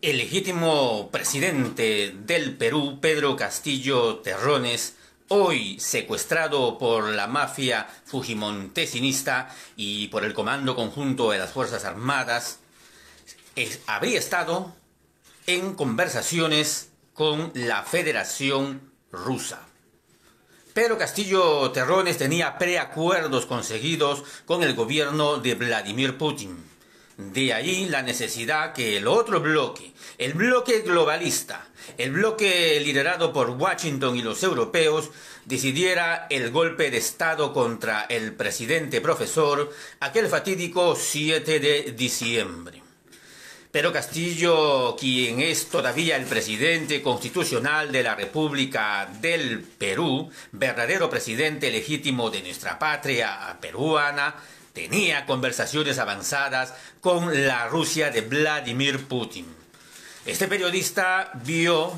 El legítimo presidente del Perú, Pedro Castillo Terrones, hoy secuestrado por la mafia fujimontesinista y por el Comando Conjunto de las Fuerzas Armadas, habría estado en conversaciones con la Federación Rusa. Pedro Castillo Terrones tenía preacuerdos conseguidos con el gobierno de Vladimir Putin. De ahí la necesidad que el otro bloque, el bloque globalista, el bloque liderado por Washington y los europeos, decidiera el golpe de Estado contra el presidente profesor aquel fatídico 7 de diciembre. Pedro Castillo, quien es todavía el presidente constitucional de la República del Perú, verdadero presidente legítimo de nuestra patria peruana, tenía conversaciones avanzadas con la Rusia de Vladimir Putin. Este periodista vio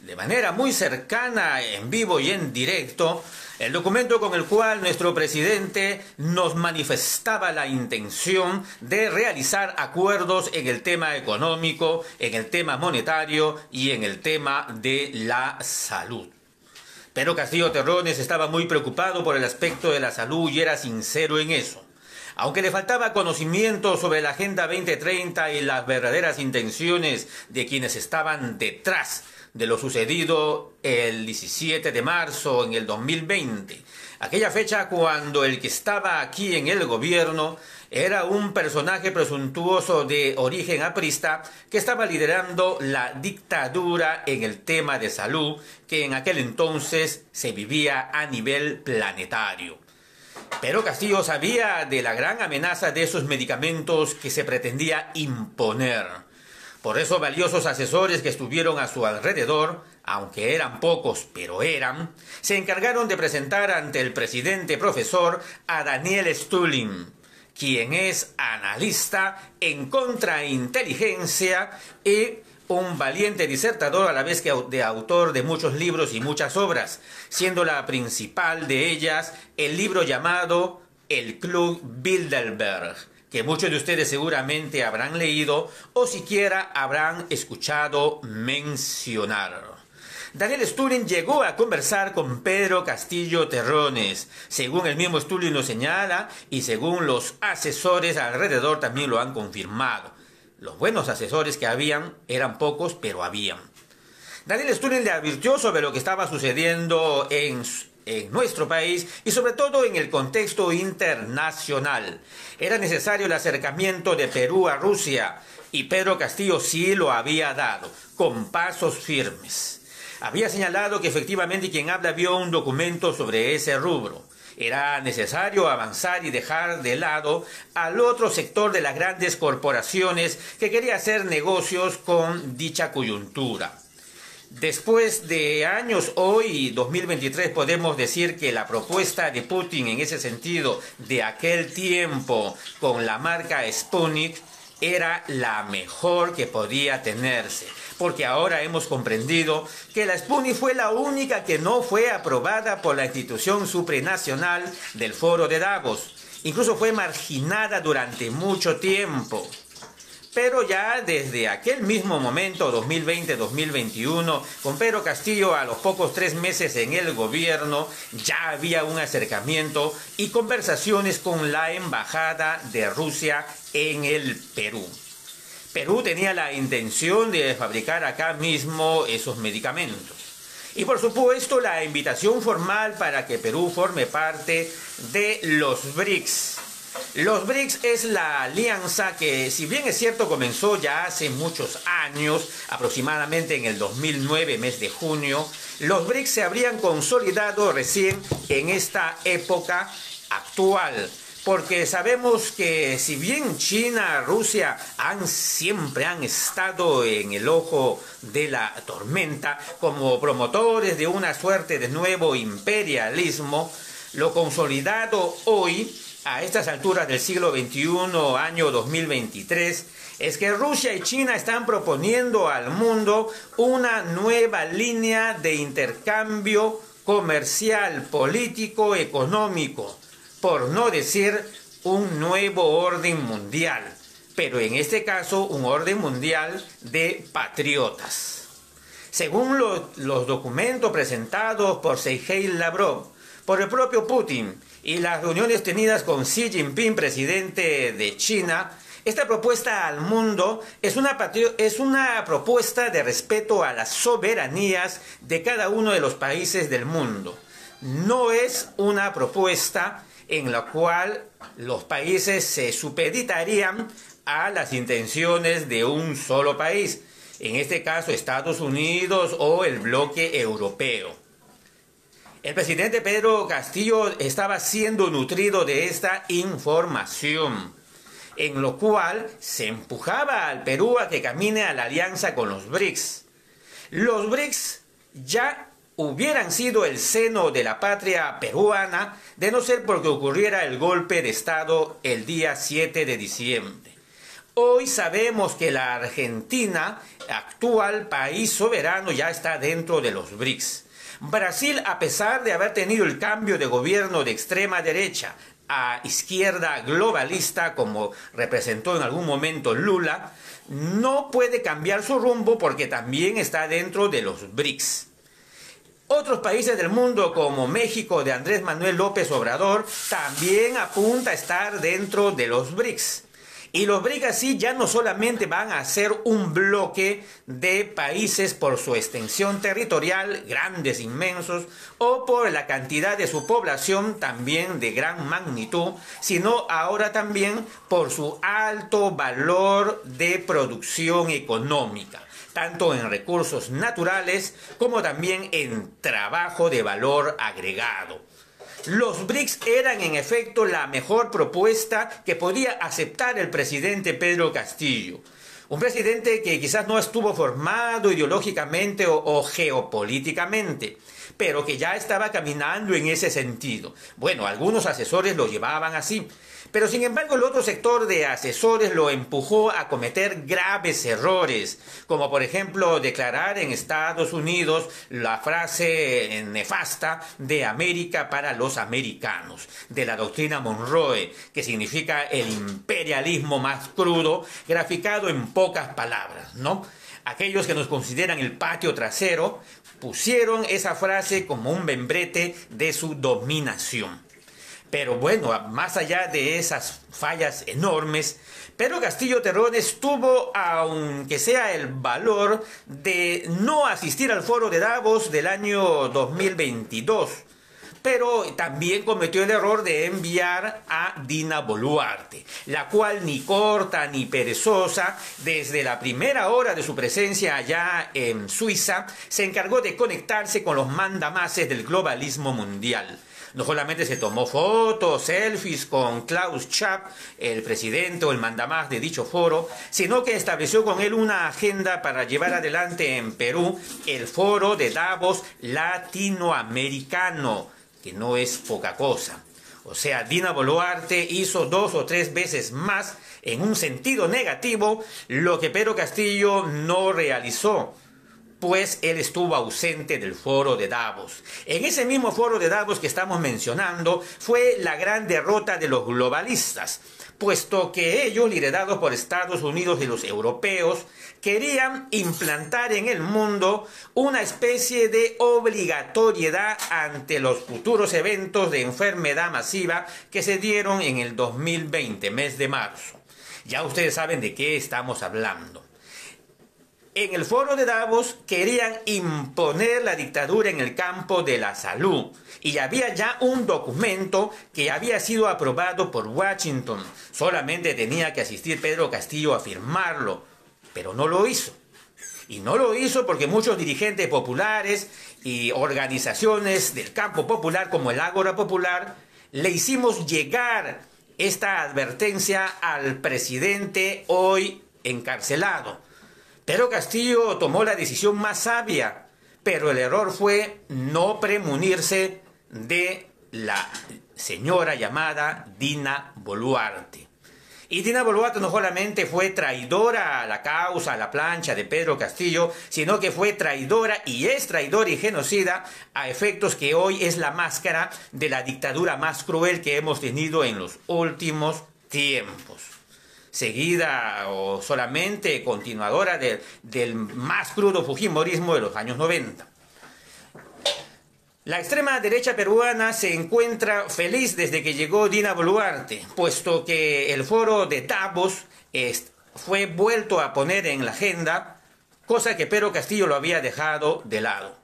de manera muy cercana, en vivo y en directo, el documento con el cual nuestro presidente nos manifestaba la intención de realizar acuerdos en el tema económico, en el tema monetario y en el tema de la salud. Pero Castillo Terrones estaba muy preocupado por el aspecto de la salud y era sincero en eso. Aunque le faltaba conocimiento sobre la Agenda 2030 y las verdaderas intenciones de quienes estaban detrás de lo sucedido el 17 de marzo en el 2020, aquella fecha cuando el que estaba aquí en el gobierno era un personaje presuntuoso de origen aprista que estaba liderando la dictadura en el tema de salud que en aquel entonces se vivía a nivel planetario. Pero Castillo sabía de la gran amenaza de esos medicamentos que se pretendía imponer. Por eso valiosos asesores que estuvieron a su alrededor, aunque eran pocos, pero eran, se encargaron de presentar ante el presidente profesor a Daniel Stulin, quien es analista en contrainteligencia y un valiente disertador a la vez que de autor de muchos libros y muchas obras, siendo la principal de ellas el libro llamado El Club Bilderberg, que muchos de ustedes seguramente habrán leído o siquiera habrán escuchado mencionar. Daniel Stulin llegó a conversar con Pedro Castillo Terrones, según el mismo Stulin lo señala y según los asesores alrededor también lo han confirmado. Los buenos asesores que habían eran pocos, pero habían. Daniel Stulin le advirtió sobre lo que estaba sucediendo en nuestro país y sobre todo en el contexto internacional. Era necesario el acercamiento de Perú a Rusia y Pedro Castillo sí lo había dado, con pasos firmes. Había señalado que efectivamente quien habla vio un documento sobre ese rubro. Era necesario avanzar y dejar de lado al otro sector de las grandes corporaciones que quería hacer negocios con dicha coyuntura. Después de años, hoy, 2023, podemos decir que la propuesta de Putin en ese sentido de aquel tiempo con la marca Sputnik era la mejor que podía tenerse, porque ahora hemos comprendido que la Sputnik fue la única que no fue aprobada por la institución supranacional del Foro de Davos. Incluso fue marginada durante mucho tiempo. Pero ya desde aquel mismo momento, 2020-2021, con Pedro Castillo a los pocos 3 meses en el gobierno, ya había un acercamiento y conversaciones con la embajada de Rusia en el Perú. Perú tenía la intención de fabricar acá mismo esos medicamentos. Y por supuesto la invitación formal para que Perú forme parte de los BRICS. Los BRICS es la alianza que, si bien es cierto, comenzó ya hace muchos años, aproximadamente en el 2009, mes de junio, los BRICS se habrían consolidado recién en esta época actual. Porque sabemos que si bien China, Rusia siempre han estado en el ojo de la tormenta como promotores de una suerte de nuevo imperialismo, lo consolidado hoy, a estas alturas del siglo XXI, año 2023, es que Rusia y China están proponiendo al mundo una nueva línea de intercambio comercial, político, económico, por no decir un nuevo orden mundial. pero en este caso un orden mundial de patriotas. Según los documentos presentados por Sergei Lavrov, por el propio Putin y las reuniones tenidas con Xi Jinping, presidente de China, esta propuesta al mundo es una propuesta de respeto a las soberanías de cada uno de los países del mundo. No es una propuesta en la cual los países se supeditarían a las intenciones de un solo país, en este caso Estados Unidos o el bloque europeo. El presidente Pedro Castillo estaba siendo nutrido de esta información, en lo cual se empujaba al Perú a que camine a la alianza con los BRICS. Los BRICS ya hubieran sido el seno de la patria peruana de no ser porque ocurriera el golpe de Estado el día 7 de diciembre. Hoy sabemos que la Argentina, actual país soberano, ya está dentro de los BRICS. Brasil, a pesar de haber tenido el cambio de gobierno de extrema derecha a izquierda globalista, como representó en algún momento Lula, no puede cambiar su rumbo porque también está dentro de los BRICS. Otros países del mundo, como México de Andrés Manuel López Obrador, también apunta a estar dentro de los BRICS. Y los BRICS así ya no solamente van a ser un bloque de países por su extensión territorial, grandes, inmensos, o por la cantidad de su población también de gran magnitud, sino ahora también por su alto valor de producción económica, tanto en recursos naturales como también en trabajo de valor agregado. Los BRICS eran en efecto la mejor propuesta que podía aceptar el presidente Pedro Castillo. Un presidente que quizás no estuvo formado ideológicamente o geopolíticamente, pero que ya estaba caminando en ese sentido. Bueno, algunos asesores lo llevaban así, pero sin embargo el otro sector de asesores lo empujó a cometer graves errores, como por ejemplo declarar en Estados Unidos la frase nefasta de América para los americanos, de la doctrina Monroe, que significa el imperialismo más crudo, graficado en pocas palabras, ¿no? Aquellos que nos consideran el patio trasero pusieron esa frase como un membrete de su dominación. Pero bueno, más allá de esas fallas enormes, Pedro Castillo Terrones tuvo, aunque sea el valor, de no asistir al foro de Davos del año 2022. Pero también cometió el error de enviar a Dina Boluarte, la cual ni corta ni perezosa, desde la primera hora de su presencia allá en Suiza, se encargó de conectarse con los mandamases del globalismo mundial. No solamente se tomó fotos, selfies con Klaus Schwab, el presidente o el mandamás de dicho foro, sino que estableció con él una agenda para llevar adelante en Perú el foro de Davos latinoamericano, que no es poca cosa. O sea, Dina Boluarte hizo 2 o 3 veces más en un sentido negativo lo que Pedro Castillo no realizó, pues él estuvo ausente del foro de Davos. En ese mismo foro de Davos que estamos mencionando fue la gran derrota de los globalistas, puesto que ellos, liderados por Estados Unidos y los europeos, querían implantar en el mundo una especie de obligatoriedad ante los futuros eventos de enfermedad masiva que se dieron en el 2020, mes de marzo. Ya ustedes saben de qué estamos hablando. En el foro de Davos querían imponer la dictadura en el campo de la salud y había ya un documento que había sido aprobado por Washington. Solamente tenía que asistir Pedro Castillo a firmarlo, pero no lo hizo. Y no lo hizo porque muchos dirigentes populares y organizaciones del campo popular como el Ágora Popular le hicimos llegar esta advertencia al presidente hoy encarcelado. Pedro Castillo tomó la decisión más sabia, pero el error fue no premunirse de la señora llamada Dina Boluarte. Y Dina Boluarte no solamente fue traidora a la causa, a la plancha de Pedro Castillo, sino que fue traidora y es traidora y genocida a efectos que hoy es la máscara de la dictadura más cruel que hemos tenido en los últimos tiempos. seguida o solamente continuadora del más crudo fujimorismo de los años 90. La extrema derecha peruana se encuentra feliz desde que llegó Dina Boluarte, puesto que el foro de Davos fue vuelto a poner en la agenda, cosa que Pedro Castillo lo había dejado de lado.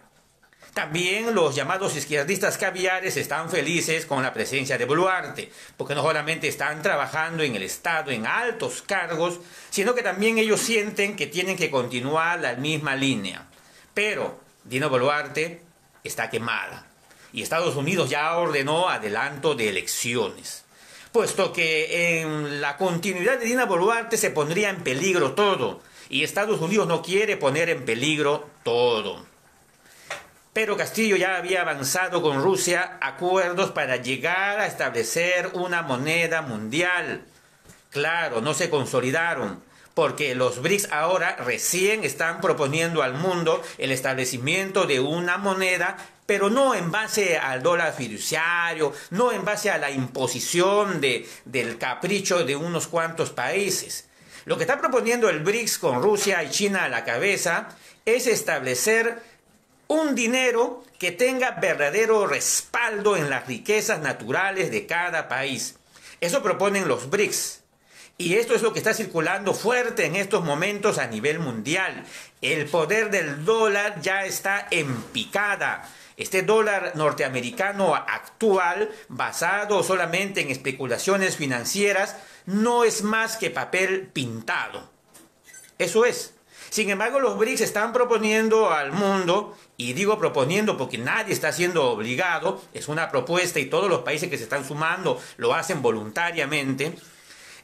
También los llamados izquierdistas caviares están felices con la presencia de Boluarte, porque no solamente están trabajando en el Estado en altos cargos, sino que también ellos sienten que tienen que continuar la misma línea. Pero Dina Boluarte está quemada y Estados Unidos ya ordenó adelanto de elecciones, puesto que en la continuidad de Dina Boluarte se pondría en peligro todo y Estados Unidos no quiere poner en peligro todo. Pedro Castillo ya había avanzado con Rusia acuerdos para llegar a establecer una moneda mundial. Claro, no se consolidaron, porque los BRICS ahora recién están proponiendo al mundo el establecimiento de una moneda, pero no en base al dólar fiduciario, no en base a la imposición del capricho de unos cuantos países. Lo que está proponiendo el BRICS con Rusia y China a la cabeza es establecer un dinero que tenga verdadero respaldo en las riquezas naturales de cada país. Eso proponen los BRICS. Y esto es lo que está circulando fuerte en estos momentos a nivel mundial. El poder del dólar ya está en picada. Este dólar norteamericano actual, basado solamente en especulaciones financieras, no es más que papel pintado. Eso es. Sin embargo, los BRICS están proponiendo al mundo, y digo proponiendo porque nadie está siendo obligado, es una propuesta y todos los países que se están sumando lo hacen voluntariamente,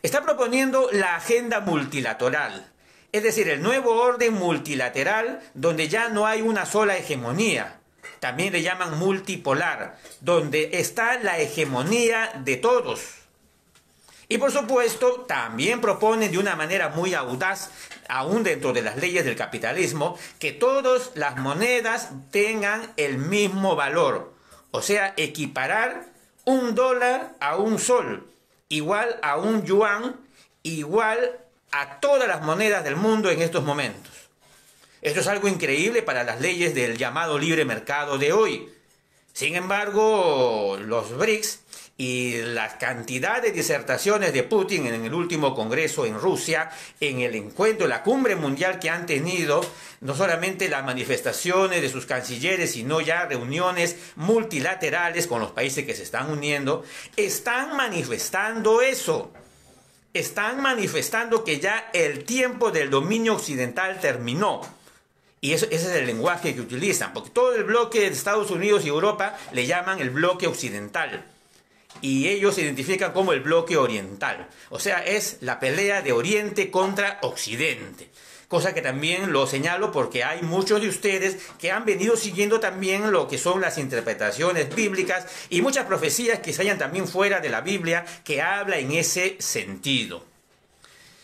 está proponiendo la agenda multilateral, es decir, el nuevo orden multilateral donde ya no hay una sola hegemonía. También le llaman multipolar, donde está la hegemonía de todos. Y por supuesto, también propone de una manera muy audaz, aún dentro de las leyes del capitalismo, que todas las monedas tengan el mismo valor. O sea, equiparar un dólar a un sol, igual a un yuan, igual a todas las monedas del mundo en estos momentos. Esto es algo increíble para las leyes del llamado libre mercado de hoy. Sin embargo, los BRICS y la cantidad de disertaciones de Putin en el último congreso en Rusia, en el encuentro, la cumbre mundial que han tenido, no solamente las manifestaciones de sus cancilleres, sino ya reuniones multilaterales con los países que se están uniendo, están manifestando eso. Están manifestando que ya el tiempo del dominio occidental terminó. Y ese es el lenguaje que utilizan, porque todo el bloque de Estados Unidos y Europa le llaman el bloque occidental. Y ellos se identifican como el bloque oriental. O sea, es la pelea de Oriente contra Occidente. Cosa que también lo señalo porque hay muchos de ustedes que han venido siguiendo también lo que son las interpretaciones bíblicas y muchas profecías que se hallan también fuera de la Biblia que habla en ese sentido.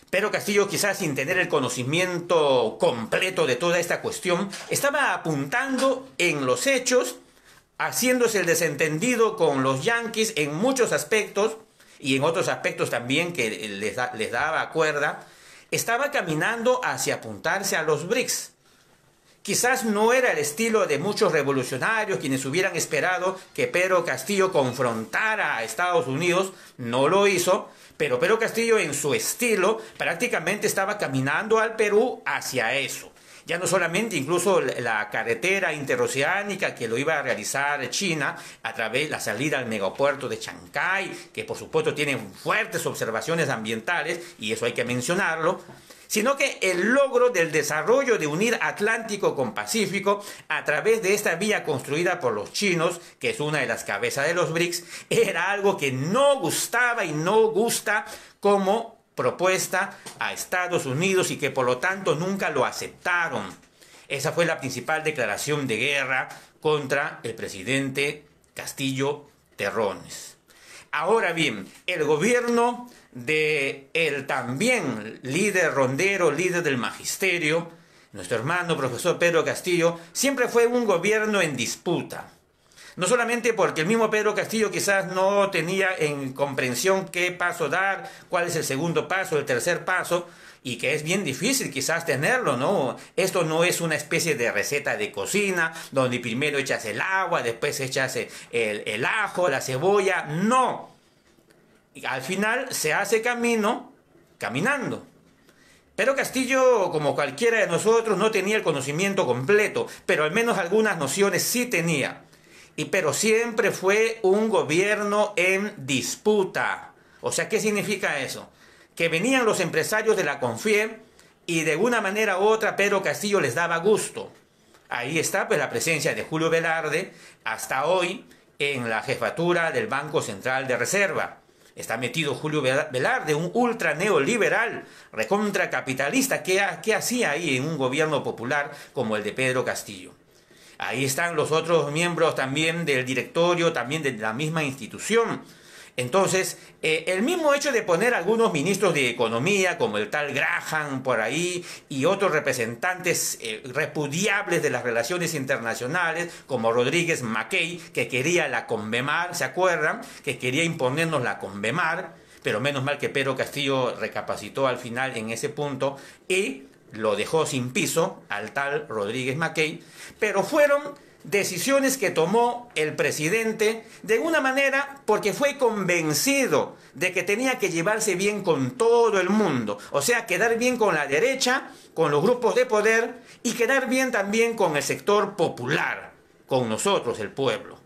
Pero Castillo, quizás sin tener el conocimiento completo de toda esta cuestión, estaba apuntando en los hechos, haciéndose el desentendido con los yanquis en muchos aspectos, y en otros aspectos también que les daba cuerda, estaba caminando hacia apuntarse a los BRICS. Quizás no era el estilo de muchos revolucionarios quienes hubieran esperado que Pedro Castillo confrontara a Estados Unidos, no lo hizo, pero Pedro Castillo en su estilo prácticamente estaba caminando al Perú hacia eso. Ya no solamente incluso la carretera interoceánica que lo iba a realizar China a través de la salida al megapuerto de Chancay, que por supuesto tiene fuertes observaciones ambientales, y eso hay que mencionarlo, sino que el logro del desarrollo de unir Atlántico con Pacífico a través de esta vía construida por los chinos, que es una de las cabezas de los BRICS, era algo que no gustaba y no gusta como propuesta a Estados Unidos y que por lo tanto nunca lo aceptaron. Esa fue la principal declaración de guerra contra el presidente Castillo Terrones. Ahora bien, el gobierno de el también líder rondero, líder del magisterio, nuestro hermano profesor Pedro Castillo, siempre fue un gobierno en disputa. No solamente porque el mismo Pedro Castillo quizás no tenía en comprensión qué paso dar, cuál es el segundo paso, el tercer paso, y que es bien difícil quizás tenerlo, ¿no? Esto no es una especie de receta de cocina, donde primero echas el agua, después echas el ajo, la cebolla, no. Y al final se hace camino caminando. Pedro Castillo, como cualquiera de nosotros, no tenía el conocimiento completo, pero al menos algunas nociones sí tenía. Pero siempre fue un gobierno en disputa. O sea, ¿qué significa eso? Que venían los empresarios de la CONFIE y de una manera u otra Pedro Castillo les daba gusto. Ahí está pues la presencia de Julio Velarde hasta hoy en la jefatura del Banco Central de Reserva. Está metido Julio Velarde, un ultra neoliberal, recontracapitalista. ¿Qué hacía ahí en un gobierno popular como el de Pedro Castillo? Ahí están los otros miembros también del directorio, también de la misma institución. Entonces, el mismo hecho de poner algunos ministros de Economía, como el tal Graham por ahí, y otros representantes repudiables de las relaciones internacionales, como Rodríguez Mackey, que quería la Convemar, ¿se acuerdan? Que quería imponernos la Convemar, pero menos mal que Pedro Castillo recapacitó al final en ese punto y lo dejó sin piso al tal Rodríguez Mackey, pero fueron decisiones que tomó el presidente de una manera porque fue convencido de que tenía que llevarse bien con todo el mundo, o sea, quedar bien con la derecha, con los grupos de poder y quedar bien también con el sector popular, con nosotros, el pueblo.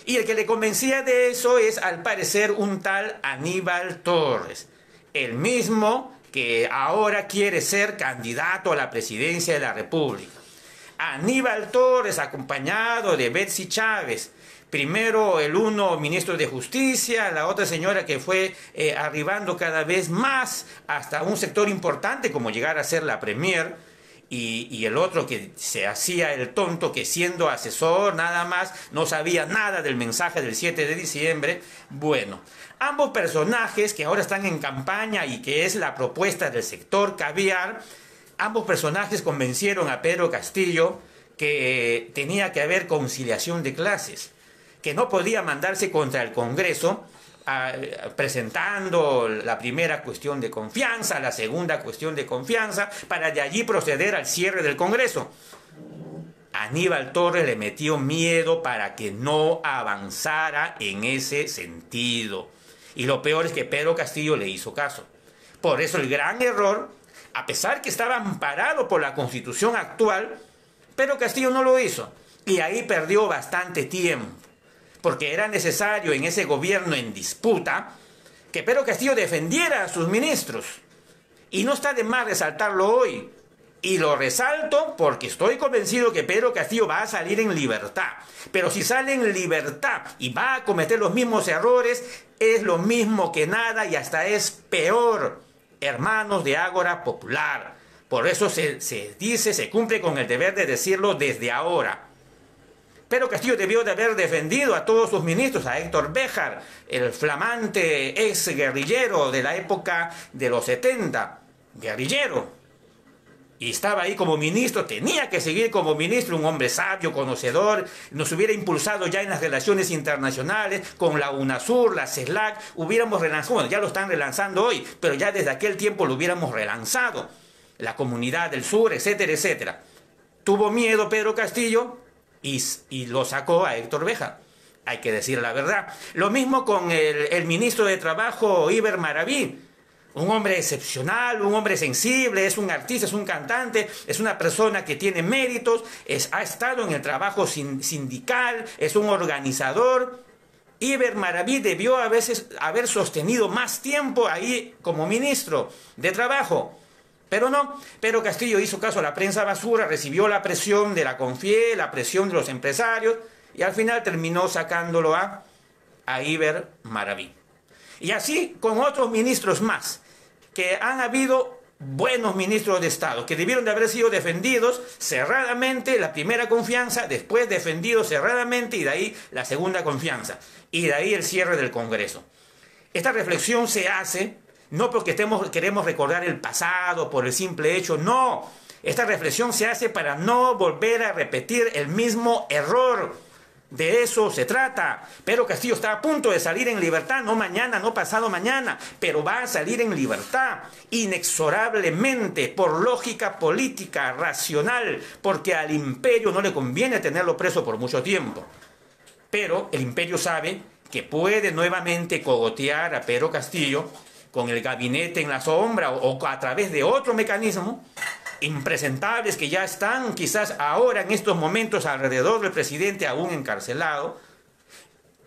Y el que le convencía de eso es, al parecer, un tal Aníbal Torres, el mismo que ahora quiere ser candidato a la presidencia de la República. Aníbal Torres, acompañado de Betsy Chávez, primero el uno ministro de Justicia, la otra señora que fue arribando cada vez más hasta un sector importante como llegar a ser la premier, y el otro que se hacía el tonto, que siendo asesor nada más no sabía nada del mensaje del 7 de diciembre. Bueno, ambos personajes que ahora están en campaña y que es la propuesta del sector caviar, ambos personajes convencieron a Pedro Castillo que tenía que haber conciliación de clases, que no podía mandarse contra el Congreso presentando la primera cuestión de confianza, la segunda cuestión de confianza, para de allí proceder al cierre del Congreso. Aníbal Torres le metió miedo para que no avanzara en ese sentido. Y lo peor es que Pedro Castillo le hizo caso. Por eso el gran error, a pesar que estaba amparado por la Constitución actual, Pedro Castillo no lo hizo. Y ahí perdió bastante tiempo, porque era necesario en ese gobierno en disputa que Pedro Castillo defendiera a sus ministros. Y no está de más resaltarlo hoy. Y lo resalto porque estoy convencido que Pedro Castillo va a salir en libertad. Pero si sale en libertad y va a cometer los mismos errores, es lo mismo que nada y hasta es peor. Hermanos de Ágora Popular. Por eso se dice, se cumple con el deber de decirlo desde ahora. Pedro Castillo debió de haber defendido a todos sus ministros, a Héctor Béjar, el flamante ex guerrillero de la época de los 70, guerrillero. Y estaba ahí como ministro, tenía que seguir como ministro, un hombre sabio, conocedor, nos hubiera impulsado ya en las relaciones internacionales, con la UNASUR, la CELAC, hubiéramos relanzado, bueno, ya lo están relanzando hoy, pero ya desde aquel tiempo lo hubiéramos relanzado, la Comunidad del Sur, etcétera, etcétera. Tuvo miedo Pedro Castillo y lo sacó a Héctor Béjar. Hay que decir la verdad. Lo mismo con el ministro de Trabajo, Iber Maraví. Un hombre excepcional, un hombre sensible, es un artista, es un cantante, es una persona que tiene méritos, ha estado en el trabajo sindical, es un organizador. Iber Maraví debió haber sostenido más tiempo ahí como ministro de Trabajo. Pero no, Pedro Castillo hizo caso a la prensa basura, recibió la presión de la CONFIE, la presión de los empresarios, y al final terminó sacándolo a Iber Maraví. Y así con otros ministros más, que han habido buenos ministros de Estado, que debieron de haber sido defendidos cerradamente, la primera confianza, después defendidos cerradamente, y de ahí la segunda confianza, y de ahí el cierre del Congreso. Esta reflexión se hace no porque queremos recordar el pasado por el simple hecho, no. Esta reflexión se hace para no volver a repetir el mismo error De eso se trata. Pedro Castillo está a punto de salir en libertad, no mañana, no pasado mañana, pero va a salir en libertad, inexorablemente, por lógica política, racional, porque al imperio no le conviene tenerlo preso por mucho tiempo. Pero el imperio sabe que puede nuevamente cogotear a Pedro Castillo con el gabinete en la sombra o a través de otro mecanismo, impresentables que ya están quizás ahora en estos momentos alrededor del presidente aún encarcelado,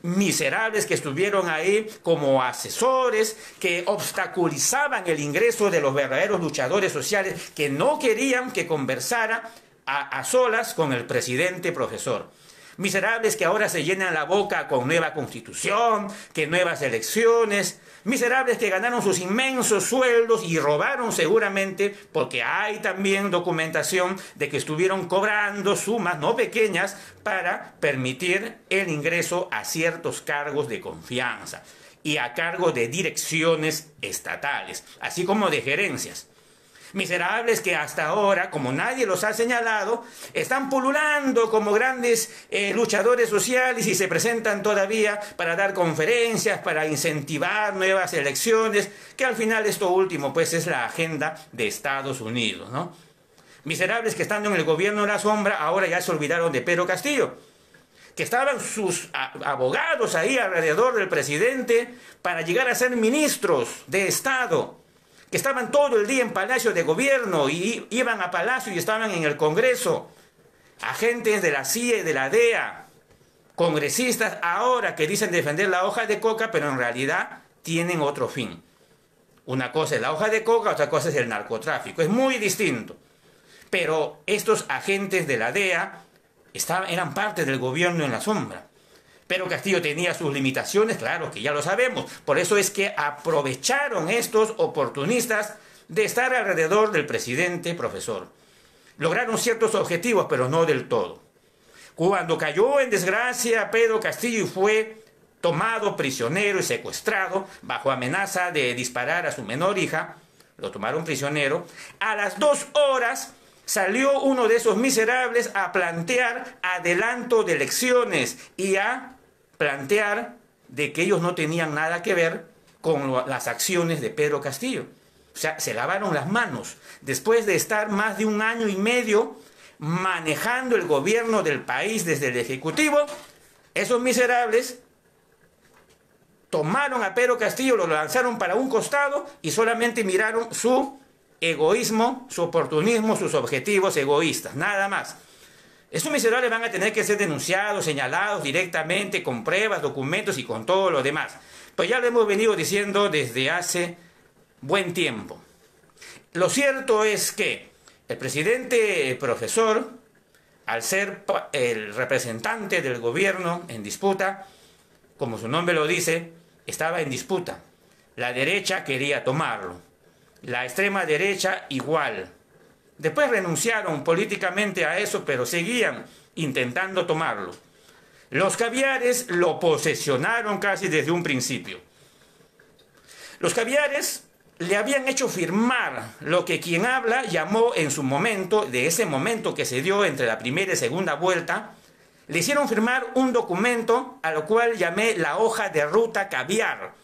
miserables que estuvieron ahí como asesores, que obstaculizaban el ingreso de los verdaderos luchadores sociales, que no querían que conversara a solas con el presidente profesor. Miserables que ahora se llenan la boca con nueva constitución, que nuevas elecciones. Miserables que ganaron sus inmensos sueldos y robaron seguramente, porque hay también documentación de que estuvieron cobrando sumas no pequeñas para permitir el ingreso a ciertos cargos de confianza y a cargo de direcciones estatales, así como de gerencias. Miserables que hasta ahora, como nadie los ha señalado, están pululando como grandes luchadores sociales y se presentan todavía para dar conferencias, para incentivar nuevas elecciones, que al final esto último pues es la agenda de Estados Unidos, ¿no? Miserables que estando en el gobierno de la sombra ahora ya se olvidaron de Pedro Castillo, que estaban sus abogados ahí alrededor del presidente para llegar a ser ministros de Estado, que estaban todo el día en Palacio de Gobierno y iban a Palacio y estaban en el Congreso, agentes de la CIA y de la DEA, congresistas ahora que dicen defender la hoja de coca, pero en realidad tienen otro fin. Una cosa es la hoja de coca, otra cosa es el narcotráfico, es muy distinto. Pero estos agentes de la DEA eran parte del gobierno en la sombra. Pero Castillo tenía sus limitaciones, claro que ya lo sabemos. Por eso es que aprovecharon estos oportunistas de estar alrededor del presidente profesor. Lograron ciertos objetivos, pero no del todo. Cuando cayó en desgracia Pedro Castillo y fue tomado prisionero y secuestrado bajo amenaza de disparar a su menor hija, lo tomaron prisionero, a las 2 horas salió uno de esos miserables a plantear adelanto de elecciones y a plantear de que ellos no tenían nada que ver con las acciones de Pedro Castillo. O sea, se lavaron las manos. Después de estar más de 1 año y medio manejando el gobierno del país desde el Ejecutivo, esos miserables tomaron a Pedro Castillo, lo lanzaron para un costado y solamente miraron su egoísmo, su oportunismo, sus objetivos egoístas, nada más. Estos miserables van a tener que ser denunciados, señalados directamente, con pruebas, documentos y con todo lo demás. Pues ya lo hemos venido diciendo desde hace buen tiempo. Lo cierto es que el presidente profesor, al ser el representante del gobierno en disputa, como su nombre lo dice, estaba en disputa. La derecha quería tomarlo, la extrema derecha igual. Después renunciaron políticamente a eso, pero seguían intentando tomarlo. Los caviares lo posesionaron casi desde un principio. Los caviares le habían hecho firmar lo que quien habla llamó en su momento, de ese momento que se dio entre la primera y segunda vuelta, le hicieron firmar un documento a lo cual llamé la hoja de ruta caviar.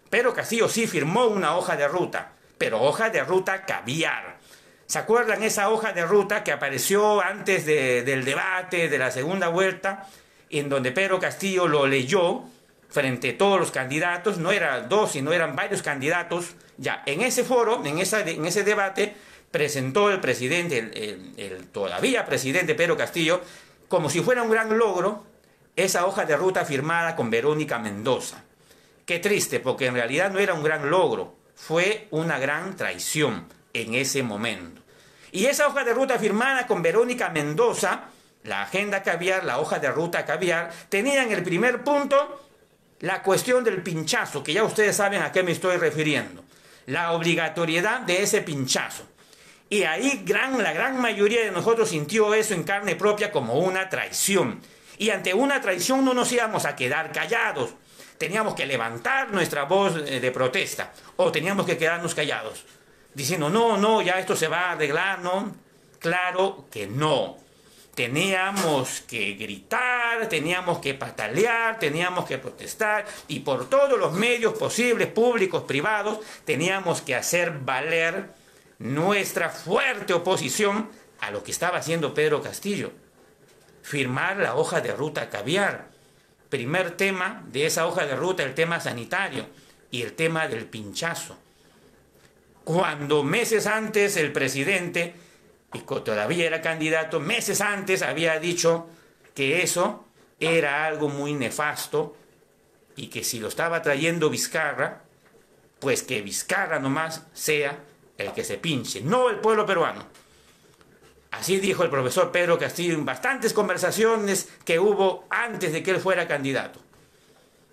Pero Castillo sí firmó una hoja de ruta, pero hoja de ruta caviar. ¿Se acuerdan esa hoja de ruta que apareció antes del debate de la segunda vuelta, en donde Pedro Castillo lo leyó frente a todos los candidatos? No eran 2, sino eran varios candidatos. Ya, en ese foro, en ese debate, presentó el presidente, el todavía presidente Pedro Castillo, como si fuera un gran logro, esa hoja de ruta firmada con Verónica Mendoza. Qué triste, porque en realidad no era un gran logro, fue una gran traición en ese momento. Y esa hoja de ruta firmada con Verónica Mendoza, la agenda caviar, la hoja de ruta caviar, tenía en el primer punto la cuestión del pinchazo, que ya ustedes saben a qué me estoy refiriendo. La obligatoriedad de ese pinchazo. Y ahí la gran mayoría de nosotros sintió eso en carne propia como una traición. Y ante una traición no nos íbamos a quedar callados. Teníamos que levantar nuestra voz de protesta. O teníamos que quedarnos callados, diciendo, no, ya esto se va a arreglar, ¿no? Claro que no. Teníamos que gritar, teníamos que patalear, teníamos que protestar y por todos los medios posibles, públicos, privados, teníamos que hacer valer nuestra fuerte oposición a lo que estaba haciendo Pedro Castillo. Firmar la hoja de ruta caviar. Primer tema de esa hoja de ruta, el tema sanitario y el tema del pinchazo. Cuando meses antes el presidente, y todavía era candidato, meses antes había dicho que eso era algo muy nefasto y que si lo estaba trayendo Vizcarra, pues que Vizcarra nomás sea el que se pinche, no el pueblo peruano. Así dijo el profesor Pedro Castillo en bastantes conversaciones que hubo antes de que él fuera candidato.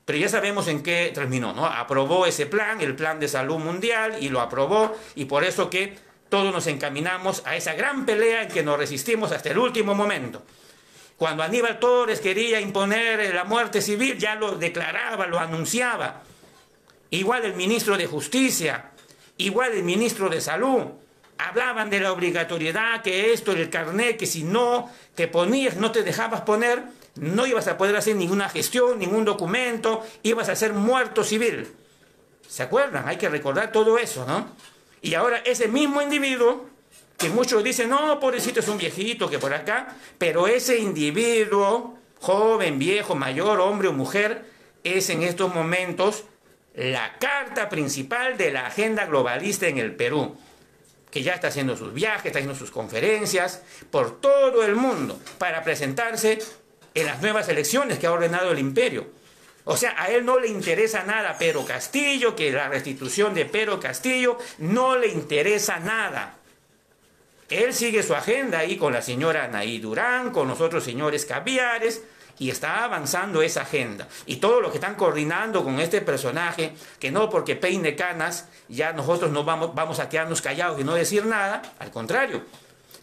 Pero ya sabemos en qué terminó, ¿no? Aprobó ese plan, el Plan de Salud Mundial, y lo aprobó, y por eso que todos nos encaminamos a esa gran pelea en que nos resistimos hasta el último momento. Cuando Aníbal Torres quería imponer la muerte civil, ya lo declaraba, lo anunciaba. Igual el ministro de Justicia, igual el ministro de Salud, hablaban de la obligatoriedad, que esto, el carnet, que si no te ponías, no te dejabas poner, no ibas a poder hacer ninguna gestión, ningún documento, ibas a ser muerto civil. ¿Se acuerdan? Hay que recordar todo eso, ¿no? Y ahora ese mismo individuo, que muchos dicen, no, pobrecito, es un viejito que por acá, pero ese individuo, joven, viejo, mayor, hombre o mujer, es en estos momentos la carta principal de la agenda globalista en el Perú, que ya está haciendo sus viajes, está haciendo sus conferencias por todo el mundo para presentarse en las nuevas elecciones que ha ordenado el imperio. O sea, a él no le interesa nada Pedro Castillo, que la restitución de Pedro Castillo no le interesa nada. Él sigue su agenda ahí con la señora Anaí Durán, con los otros señores caviares, y está avanzando esa agenda. Y todo lo que están coordinando con este personaje, que no porque peine canas, ya nosotros no vamos a quedarnos callados y no decir nada, al contrario.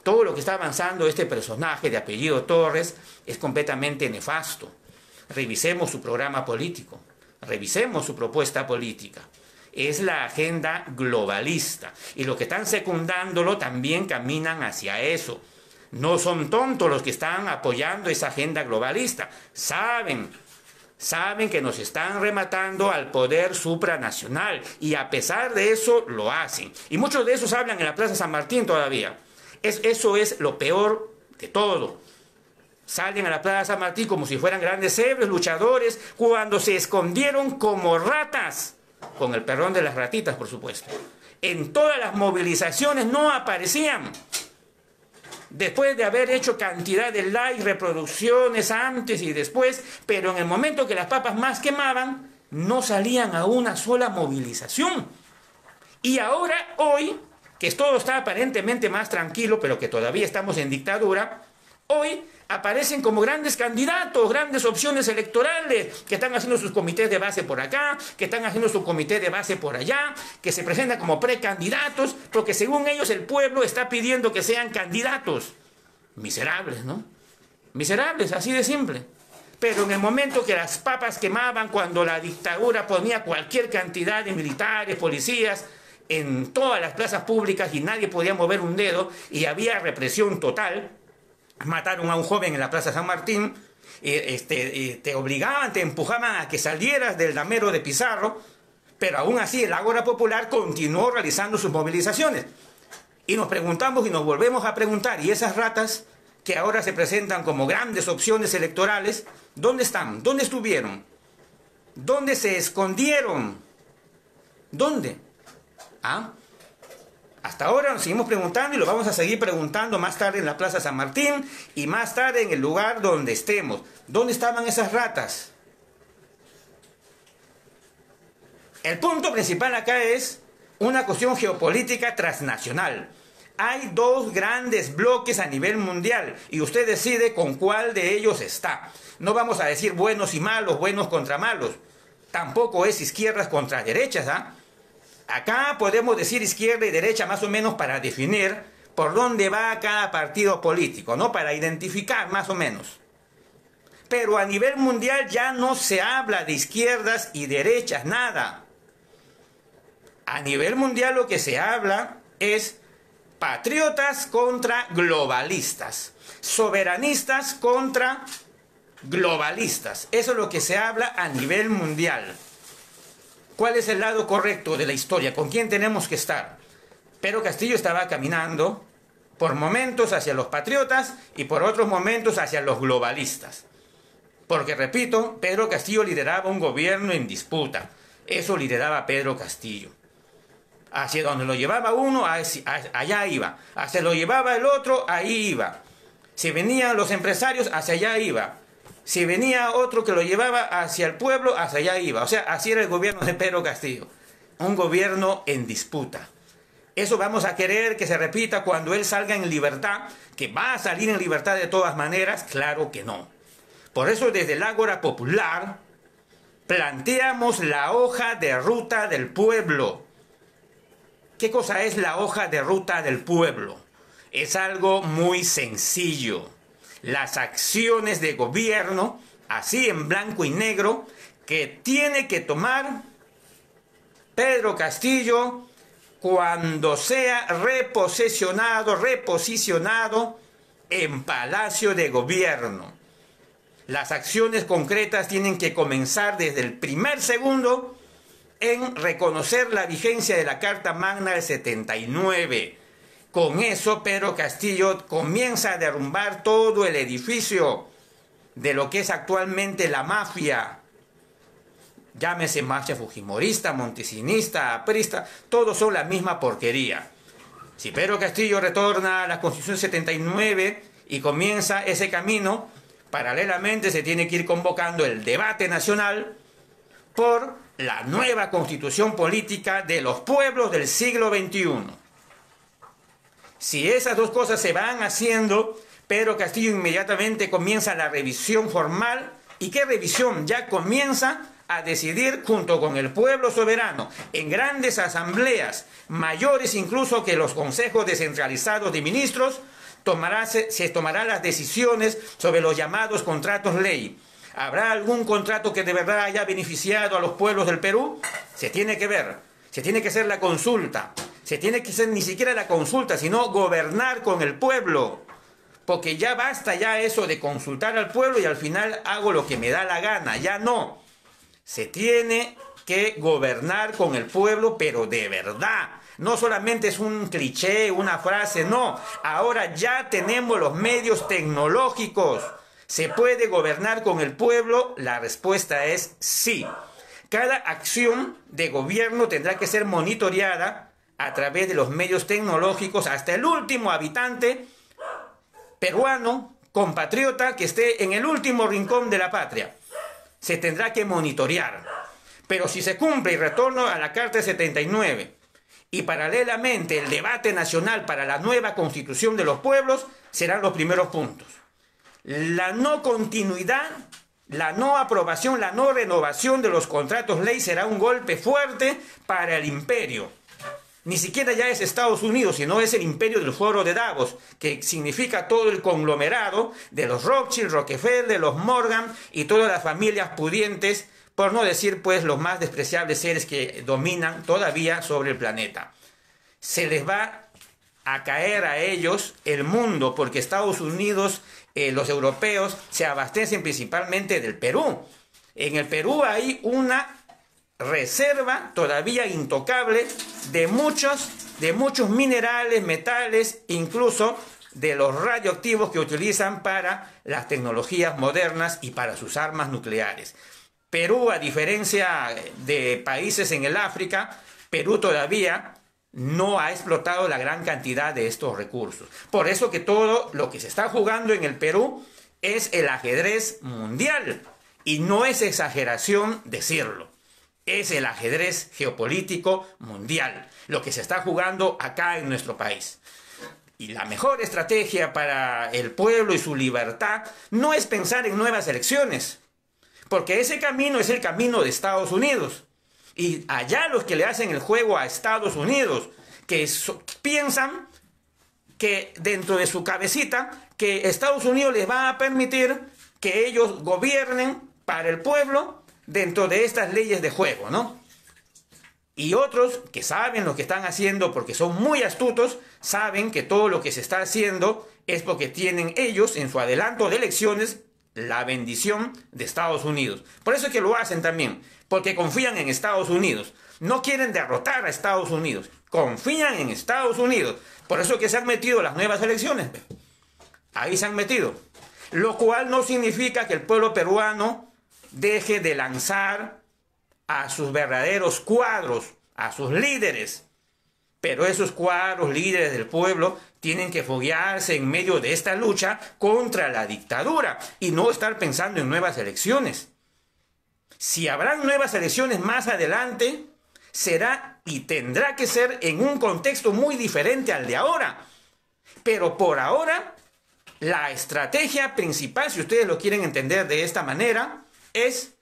Todo lo que está avanzando este personaje de apellido Torres es completamente nefasto. Revisemos su programa político, revisemos su propuesta política. Es la agenda globalista. Y los que están secundándolo también caminan hacia eso. No son tontos los que están apoyando esa agenda globalista. Saben que nos están rematando al poder supranacional. Y a pesar de eso, lo hacen. Y muchos de esos hablan en la Plaza San Martín todavía. Eso es lo peor de todo. Salen a la Plaza San Martín como si fueran grandes héroes, luchadores, cuando se escondieron como ratas, con el perdón de las ratitas, por supuesto. En todas las movilizaciones no aparecían. Después de haber hecho cantidad de likes, reproducciones antes y después, pero en el momento que las papas más quemaban, no salían a una sola movilización. Y ahora, hoy, que todo está aparentemente más tranquilo, pero que todavía estamos en dictadura, hoy aparecen como grandes candidatos, grandes opciones electorales, que están haciendo sus comités de base por acá, que están haciendo su comité de base por allá, que se presentan como precandidatos, porque según ellos el pueblo está pidiendo que sean candidatos. Miserables, ¿no? Miserables, así de simple. Pero en el momento que las papas quemaban, cuando la dictadura ponía cualquier cantidad de militares, policías, en todas las plazas públicas y nadie podía mover un dedo y había represión total, mataron a un joven en la Plaza San Martín, te obligaban, te empujaban a que salieras del damero de Pizarro, pero aún así el Ágora Popular continuó realizando sus movilizaciones. Y nos preguntamos y nos volvemos a preguntar, ¿y esas ratas que ahora se presentan como grandes opciones electorales, dónde están? ¿Dónde estuvieron? ¿Dónde se escondieron? ¿Dónde? ¿Ah? Hasta ahora nos seguimos preguntando y lo vamos a seguir preguntando más tarde en la Plaza San Martín y más tarde en el lugar donde estemos. ¿Dónde estaban esas ratas? El punto principal acá es una cuestión geopolítica transnacional. Hay dos grandes bloques a nivel mundial y usted decide con cuál de ellos está. No vamos a decir buenos y malos, buenos contra malos. Tampoco es izquierdas contra derechas, ¿ah? Acá podemos decir izquierda y derecha más o menos para definir por dónde va cada partido político, ¿no? Para identificar más o menos. Pero a nivel mundial ya no se habla de izquierdas y derechas, nada. A nivel mundial lo que se habla es patriotas contra globalistas, soberanistas contra globalistas. Eso es lo que se habla a nivel mundial. ¿Cuál es el lado correcto de la historia? ¿Con quién tenemos que estar? Pedro Castillo estaba caminando por momentos hacia los patriotas y por otros momentos hacia los globalistas. Porque, repito, Pedro Castillo lideraba un gobierno en disputa. Eso lideraba Pedro Castillo. Hacia donde lo llevaba uno, allá iba. Hacia lo llevaba el otro, ahí iba. Si venían los empresarios, hacia allá iba. Si venía otro que lo llevaba hacia el pueblo, hacia allá iba. O sea, así era el gobierno de Pedro Castillo. Un gobierno en disputa. ¿Eso vamos a querer que se repita cuando él salga en libertad? ¿Que va a salir en libertad de todas maneras? Claro que no. Por eso desde el Ágora Popular planteamos la hoja de ruta del pueblo. ¿Qué cosa es la hoja de ruta del pueblo? Es algo muy sencillo. Las acciones de gobierno, así en blanco y negro, que tiene que tomar Pedro Castillo cuando sea reposicionado en Palacio de Gobierno. Las acciones concretas tienen que comenzar desde el primer segundo en reconocer la vigencia de la Carta Magna del 79. Con eso, Pedro Castillo comienza a derrumbar todo el edificio de lo que es actualmente la mafia. Llámese mafia fujimorista, montesinista, aprista, todos son la misma porquería. Si Pedro Castillo retorna a la Constitución 79 y comienza ese camino, paralelamente se tiene que ir convocando el debate nacional por la nueva constitución política de los pueblos del siglo XXI. Si esas dos cosas se van haciendo, Pedro Castillo inmediatamente comienza la revisión formal. ¿Y qué revisión? Ya comienza a decidir junto con el pueblo soberano, en grandes asambleas, mayores incluso que los consejos descentralizados de ministros, se tomarán las decisiones sobre los llamados contratos ley. ¿Habrá algún contrato que de verdad haya beneficiado a los pueblos del Perú? Se tiene que ver, se tiene que hacer la consulta, se tiene que hacer ni siquiera la consulta, sino gobernar con el pueblo. Porque ya basta ya eso de consultar al pueblo y al final hago lo que me da la gana, ya no. Se tiene que gobernar con el pueblo, pero de verdad. No solamente es un cliché, una frase, no. Ahora ya tenemos los medios tecnológicos. ¿Se puede gobernar con el pueblo? La respuesta es sí. Cada acción de gobierno tendrá que ser monitoreada a través de los medios tecnológicos hasta el último habitante peruano, compatriota, que esté en el último rincón de la patria. Se tendrá que monitorear. Pero si se cumple y retorno a la Carta 79 y paralelamente el debate nacional para la nueva constitución de los pueblos, serán los primeros puntos. La no continuidad, la no aprobación, la no renovación de los contratos ley será un golpe fuerte para el imperio. Ni siquiera ya es Estados Unidos, sino es el imperio del Foro de Davos, que significa todo el conglomerado de los Rothschild, Rockefeller, los Morgan y todas las familias pudientes, por no decir pues los más despreciables seres que dominan todavía sobre el planeta. Se les va a caer a ellos el mundo, porque Estados Unidos, los europeos, se abastecen principalmente del Perú. En el Perú hay una reserva todavía intocable de muchos minerales, metales, incluso de los radioactivos que utilizan para las tecnologías modernas y para sus armas nucleares. Perú, a diferencia de países en el África, Perú todavía no ha explotado la gran cantidad de estos recursos. Por eso que todo lo que se está jugando en el Perú es el ajedrez mundial. Y no es exageración decirlo. Es el ajedrez geopolítico mundial, lo que se está jugando acá en nuestro país. Y la mejor estrategia para el pueblo y su libertad no es pensar en nuevas elecciones, porque ese camino es el camino de Estados Unidos. Y allá los que le hacen el juego a Estados Unidos, que piensan que dentro de su cabecita, que Estados Unidos les va a permitir que ellos gobiernen para el pueblo dentro de estas leyes de juego, ¿no? Y otros que saben lo que están haciendo porque son muy astutos, saben que todo lo que se está haciendo es porque tienen ellos en su adelanto de elecciones la bendición de Estados Unidos. Por eso es que lo hacen también, porque confían en Estados Unidos. No quieren derrotar a Estados Unidos, confían en Estados Unidos. Por eso es que se han metido las nuevas elecciones. Ahí se han metido. Lo cual no significa que el pueblo peruano deje de lanzar a sus verdaderos cuadros, a sus líderes. Pero esos cuadros, líderes del pueblo, tienen que foguearse en medio de esta lucha contra la dictadura y no estar pensando en nuevas elecciones. Si habrán nuevas elecciones más adelante, será y tendrá que ser en un contexto muy diferente al de ahora. Pero por ahora, la estrategia principal, si ustedes lo quieren entender de esta manera, es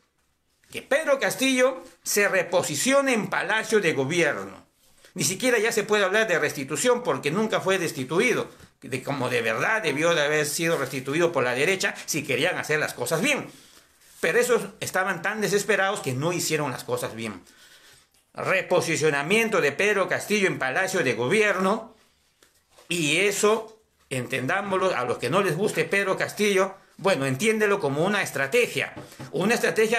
que Pedro Castillo se reposicione en Palacio de Gobierno. Ni siquiera ya se puede hablar de restitución porque nunca fue destituido, como de verdad debió de haber sido restituido por la derecha si querían hacer las cosas bien. Pero esos estaban tan desesperados que no hicieron las cosas bien. Reposicionamiento de Pedro Castillo en Palacio de Gobierno, y eso, entendámoslo, a los que no les guste Pedro Castillo, bueno, entiéndelo como una estrategia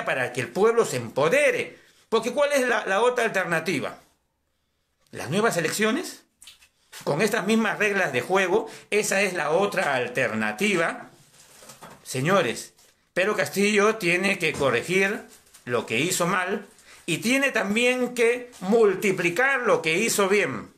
para que el pueblo se empodere. Porque ¿cuál es la otra alternativa? ¿Las nuevas elecciones? Con estas mismas reglas de juego, esa es la otra alternativa. Señores, Pedro Castillo tiene que corregir lo que hizo mal y tiene también que multiplicar lo que hizo bien.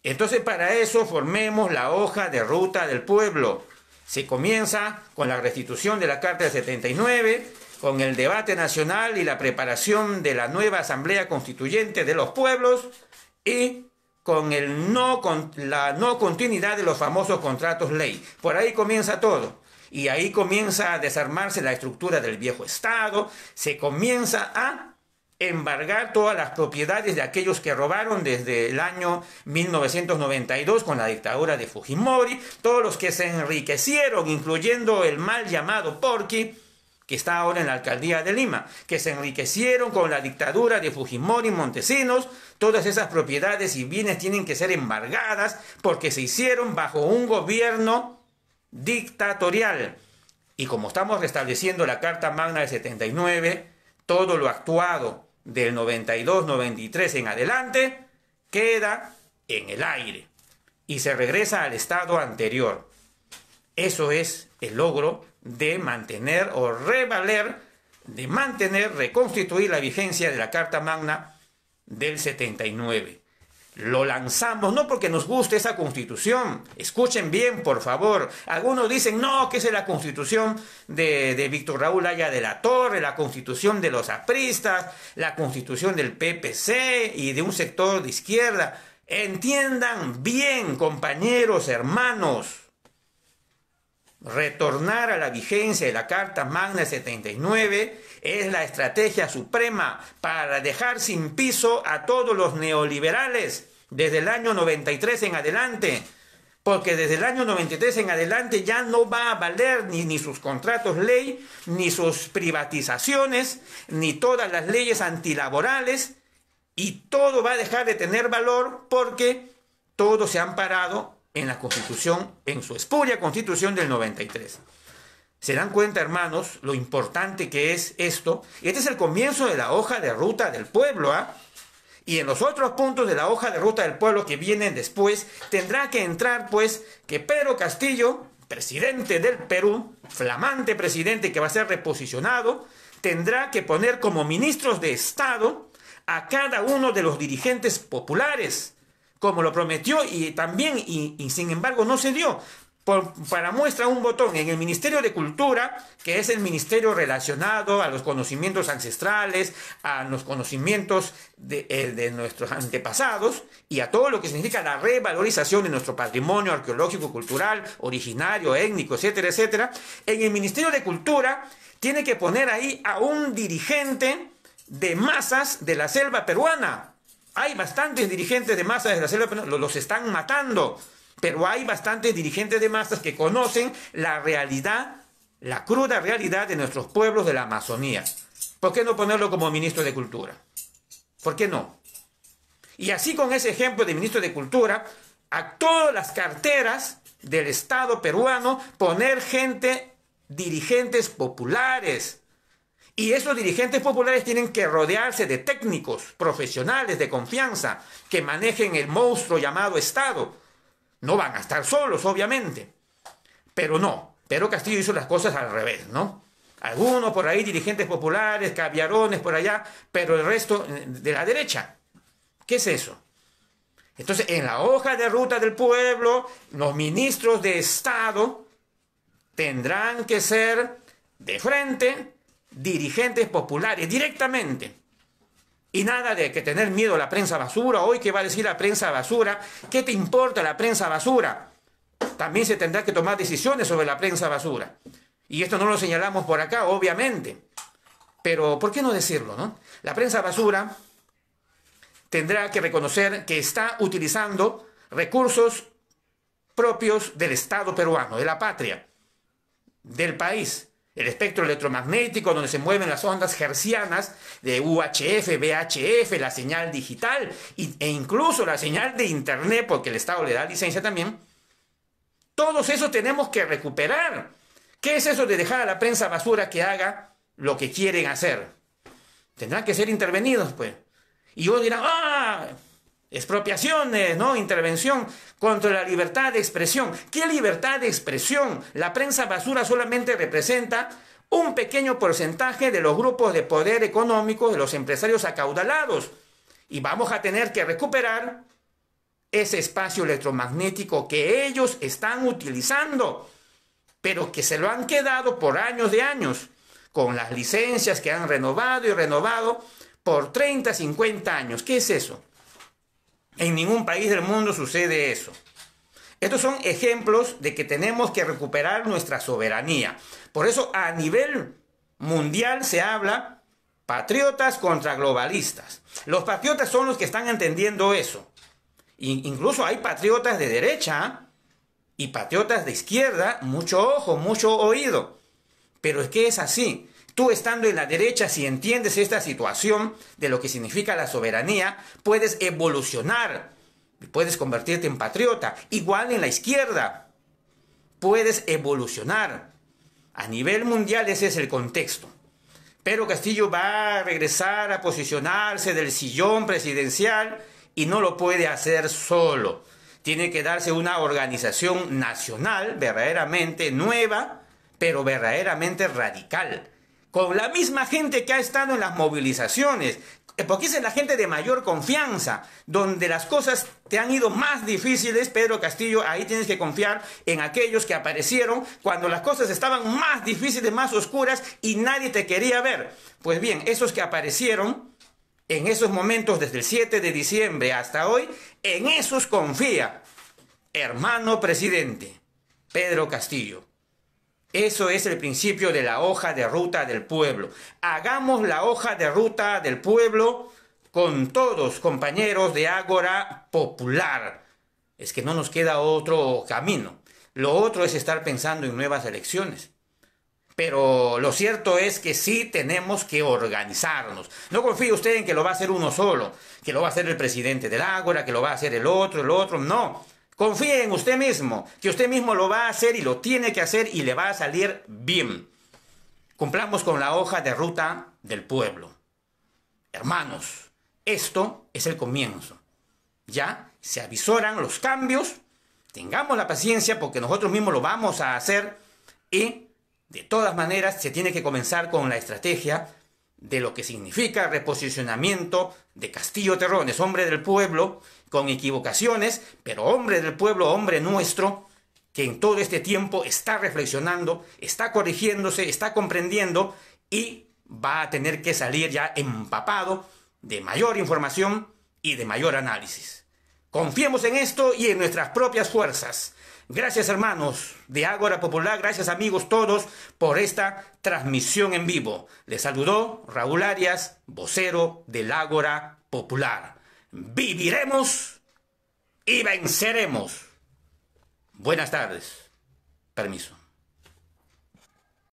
Entonces, para eso formemos la hoja de ruta del pueblo. Se comienza con la restitución de la Carta del 79, con el debate nacional y la preparación de la nueva Asamblea Constituyente de los Pueblos y con la no continuidad de los famosos contratos ley. Por ahí comienza todo. Y ahí comienza a desarmarse la estructura del viejo Estado, se comienza a embargar todas las propiedades de aquellos que robaron desde el año 1992 con la dictadura de Fujimori, todos los que se enriquecieron, incluyendo el mal llamado Porqui, que está ahora en la alcaldía de Lima, que se enriquecieron con la dictadura de Fujimori y Montesinos. Todas esas propiedades y bienes tienen que ser embargadas porque se hicieron bajo un gobierno dictatorial. Y como estamos restableciendo la Carta Magna del 79, todo lo actuado del 92-93 en adelante queda en el aire y se regresa al estado anterior. Eso es el logro de mantener o reconstituir la vigencia de la Carta Magna del 79. Lo lanzamos no porque nos guste esa constitución. Escuchen bien, por favor. Algunos dicen, no, que esa es la constitución de Víctor Raúl Haya de la Torre, la constitución de los apristas, la constitución del PPC y de un sector de izquierda. Entiendan bien, compañeros, hermanos. Retornar a la vigencia de la Carta Magna del 79 es la estrategia suprema para dejar sin piso a todos los neoliberales desde el año 93 en adelante. Porque desde el año 93 en adelante ya no va a valer ni sus contratos ley, ni sus privatizaciones, ni todas las leyes antilaborales, y todo va a dejar de tener valor porque todo se ha amparado en la Constitución, en su espuria Constitución del 93. ¿Se dan cuenta, hermanos, lo importante que es esto? Este es el comienzo de la hoja de ruta del pueblo, ¿ah? Y en los otros puntos de la hoja de ruta del pueblo que vienen después, tendrá que entrar, pues, que Pedro Castillo, presidente del Perú, flamante presidente que va a ser reposicionado, tendrá que poner como ministros de Estado a cada uno de los dirigentes populares, como lo prometió y también, y sin embargo no se dio. Para muestra un botón, en el Ministerio de Cultura, que es el ministerio relacionado a los conocimientos ancestrales, a los conocimientos de nuestros antepasados y a todo lo que significa la revalorización de nuestro patrimonio arqueológico, cultural, originario, étnico, etcétera, etcétera. En el Ministerio de Cultura tiene que poner ahí a un dirigente de masas de la selva peruana. Hay bastantes dirigentes de masas de la selva peruana, los están matando. Pero hay bastantes dirigentes de masas que conocen la realidad, la cruda realidad de nuestros pueblos de la Amazonía. ¿Por qué no ponerlo como ministro de Cultura? ¿Por qué no? Y así con ese ejemplo de ministro de Cultura, a todas las carteras del Estado peruano poner gente, dirigentes populares. Y esos dirigentes populares tienen que rodearse de técnicos, profesionales de confianza, que manejen el monstruo llamado Estado. No van a estar solos, obviamente. Pero no, Pedro Castillo hizo las cosas al revés, ¿no? Algunos por ahí, dirigentes populares, caviarones por allá, pero el resto de la derecha. ¿Qué es eso? Entonces, en la hoja de ruta del pueblo, los ministros de Estado tendrán que ser de frente dirigentes populares, directamente. Y nada de que tener miedo a la prensa basura. Hoy, ¿qué va a decir la prensa basura? ¿Qué te importa la prensa basura? También se tendrá que tomar decisiones sobre la prensa basura. Y esto no lo señalamos por acá, obviamente. Pero, ¿por qué no decirlo, no? La prensa basura tendrá que reconocer que está utilizando recursos propios del Estado peruano, de la patria, del país. El espectro electromagnético, donde se mueven las ondas hertzianas de UHF, VHF, la señal digital e incluso la señal de Internet, porque el Estado le da licencia también. Todos esos tenemos que recuperar. ¿Qué es eso de dejar a la prensa basura que haga lo que quieren hacer? Tendrán que ser intervenidos, pues. Y uno dirá, expropiaciones, ¿no? Intervención contra la libertad de expresión. ¿Qué libertad de expresión? La prensa basura solamente representa un pequeño porcentaje de los grupos de poder económico de los empresarios acaudalados. Y vamos a tener que recuperar ese espacio electromagnético que ellos están utilizando, pero que se lo han quedado por años de años, con las licencias que han renovado y renovado por 30, 50 años. ¿Qué es eso? En ningún país del mundo sucede eso. Estos son ejemplos de que tenemos que recuperar nuestra soberanía. Por eso a nivel mundial se habla patriotas contra globalistas. Los patriotas son los que están entendiendo eso. Incluso hay patriotas de derecha y patriotas de izquierda, mucho ojo, mucho oído. Pero es que es así. Tú estando en la derecha, si entiendes esta situación de lo que significa la soberanía, puedes evolucionar, puedes convertirte en patriota. Igual en la izquierda, puedes evolucionar. A nivel mundial ese es el contexto. Pedro Castillo va a regresar a posicionarse del sillón presidencial y no lo puede hacer solo. Tiene que darse una organización nacional verdaderamente nueva, pero verdaderamente radical. Con la misma gente que ha estado en las movilizaciones, porque esa es la gente de mayor confianza, donde las cosas te han ido más difíciles. Pedro Castillo, ahí tienes que confiar en aquellos que aparecieron cuando las cosas estaban más difíciles, más oscuras y nadie te quería ver. Pues bien, esos que aparecieron en esos momentos desde el 7 de diciembre hasta hoy, en esos confía, hermano presidente, Pedro Castillo. Eso es el principio de la hoja de ruta del pueblo. Hagamos la hoja de ruta del pueblo con todos, compañeros de Ágora Popular. Es que no nos queda otro camino. Lo otro es estar pensando en nuevas elecciones. Pero lo cierto es que sí tenemos que organizarnos. No confíe usted en que lo va a hacer uno solo, que lo va a hacer el presidente del Ágora, que lo va a hacer el otro, no. Confíe en usted mismo, que usted mismo lo va a hacer y lo tiene que hacer y le va a salir bien. Cumplamos con la hoja de ruta del pueblo. Hermanos, esto es el comienzo. Ya se avisoran los cambios, tengamos la paciencia porque nosotros mismos lo vamos a hacer y de todas maneras se tiene que comenzar con la estrategia de lo que significa reposicionamiento de Castillo Terrones, hombre del pueblo, con equivocaciones, pero hombre del pueblo, hombre nuestro, que en todo este tiempo está reflexionando, está corrigiéndose, está comprendiendo y va a tener que salir ya empapado de mayor información y de mayor análisis. Confiemos en esto y en nuestras propias fuerzas. Gracias, hermanos de Ágora Popular, gracias amigos todos por esta transmisión en vivo. Les saludó Raúl Arias, vocero del Ágora Popular. Viviremos y venceremos. Buenas tardes. Permiso.